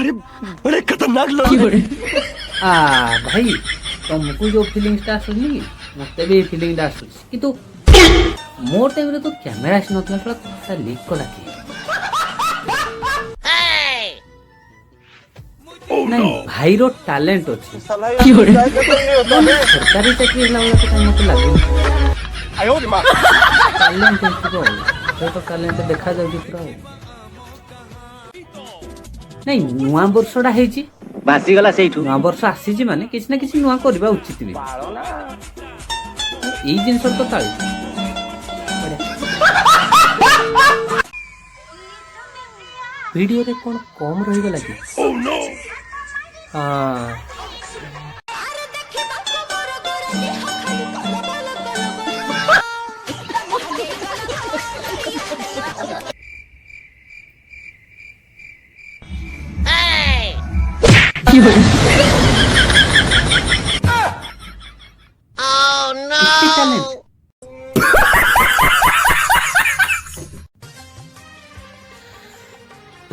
अरे बड़े खतरनाक लोग हैं। भाई तुमको जो फिलिंगटा आसुनी मते भी फिलिंगटा आसुଛି କିନ୍ତୁ ମୋ ଟାଇମରେ ତ କ୍ୟାମେରା ଆସି ନଥିଲା ସେଟା କଥା ଲିକ୍ କଲା କି ନାଇଁ ଭାଇର ଟ୍ୟାଲେଣ୍ଟ ଅଛି ସରକାରୀ ଚାକିରି ହେଲା ଭଳିଆ ତ କାଇଁ ମତେ ଲାଗୁନି ଟ୍ୟାଲେଣ୍ଟ ଥିବ ସେ ତ ଟ୍ୟାଲେଣ୍ଟ ଦେଖାଯାଉଛି ପୁରା ନାଇଁ ନୂଆ ବର୍ଷଟା ହେଇଛି ଭାସିଗଲା ସେଇଠୁ ନୂଆ ବର୍ଷ ଆସିଛି ମାନେ କିଛି ନା କିଛି ନୂଆ କରିବା ଉଚିତ ବି ଏଇ ଜିନିଷ ତ ତାଳି ଭିଡିଓରେ କଣ କମ ରହିଗଲା କି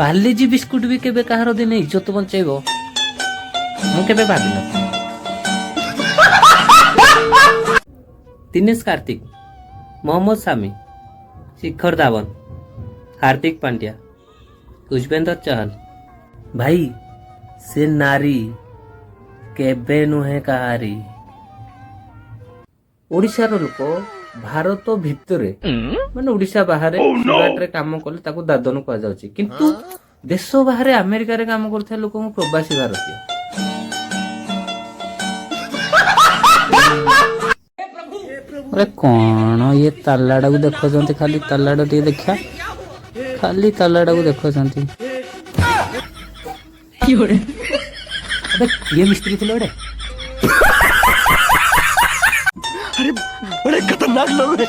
पार्लेजी बिस्कुट भी केबे कहार दिन इज्जत बंचेबो मु केबे भाबी न दिनेश कार्तिक मोहम्मद सामी शिखर धावन हार्दिक पांड्या कुशवेंद्र चहल भाई से नारी केबे नुहे कहारी ओडिशार लोक भारत भितरे माने ओडिशा बाहर सुराट रे काम कले ताको दादन कह जाउची किंतु देश बाहर अमेरिका रे काम करथा लोक प्रवासी भारतीय अरे कौन ये तालाडा को देखो जंती खाली तालाडा टी देखा खाली तालाडा को देखो जंती अबे ये मिस्त्री थे लोड़े अरे बड़े खतरनाक लोग हैं।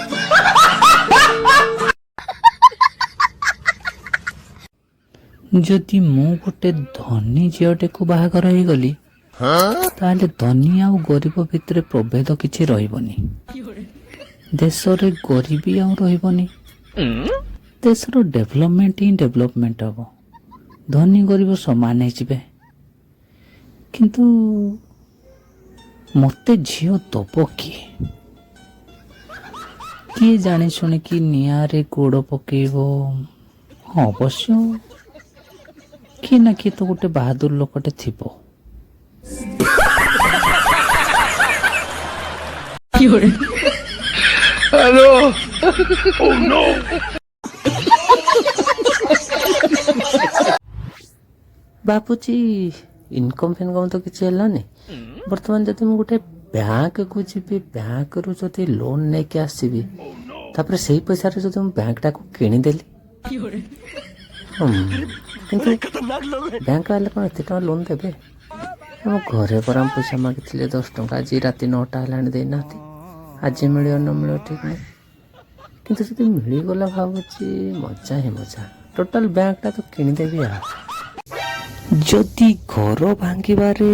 जदि मु गोटे धनी झीटे को बाहागर हो गली ताले धनी आउ गरीब भितर प्रभेद किछि रहिबनी देश रे गरीबी आउ रहिबनी देश रो डेवलपमेंट ही डेवलपमेंट हबो धनी गरीब समान हे जिवे किंतु मते झियो दबो किए जाने शुणी कि निआरे गोड़ पकेबो अवश्य किए ना किए तो गोटे बहादुर लोकटे थिबो हेलो ओह नो बापूजी इनकम फिनकम तो किसी हेलानी बर्तमान जब मुझे गोटे बैंक को जी बैंक रु जदि लोन नहीं के आसबि तापर सही पैसा रे जदि बैंक टा को किनीदेली बैंक वाले कौन एत लोन देवे हम घरे पर पैसा मागी 10 टंका आज राति 9टा हेलानी देना आज मिलियो न मिलियो ठीक नहीं किंतु जदि मिलगला भावुची मजा ही मजा टोटाल बैंक टा तो किनीदेवी जदि घर भांगिबारे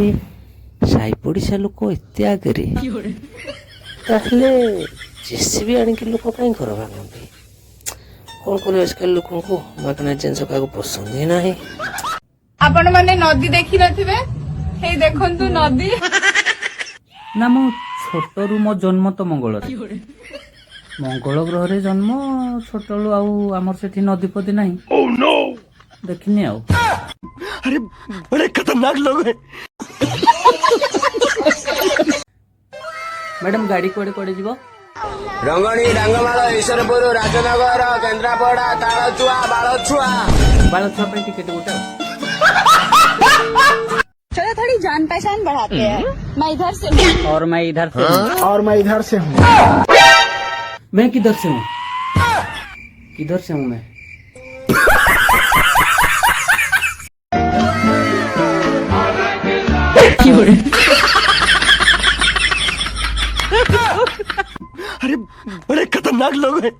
साई पड़िशा लोक एत आगे जेसीबी आणिक लोक कहीं घर भांगती कौन कर आजकल लोक मागना जिनस क्या पसंद ही ना आपण माने नदी देखी नथिबे हे देखंतु नदी ना मो छोटरू मो जन्म तो मंगल मंगल ग्रह रे जन्म छोटलू आमर सेठी नदी पदी नहीं देखनी आउ अरे बड़े खतरनाक लोग हैं। मैडम गाड़ी कोड़े कोड़े जीवो रंगणी डांगमाल ईश्वरपुर राजनगर केन्द्रापड़ा तालचुआ बालछुआ पे टिकट गोटे चलो थोड़ी जान पहचान बढ़ाते हैं मैं इधर से हूँ और मैं इधर से हूँ मैं किधर से हूँ मैं अरे बड़े खतरनाक लोग हैं।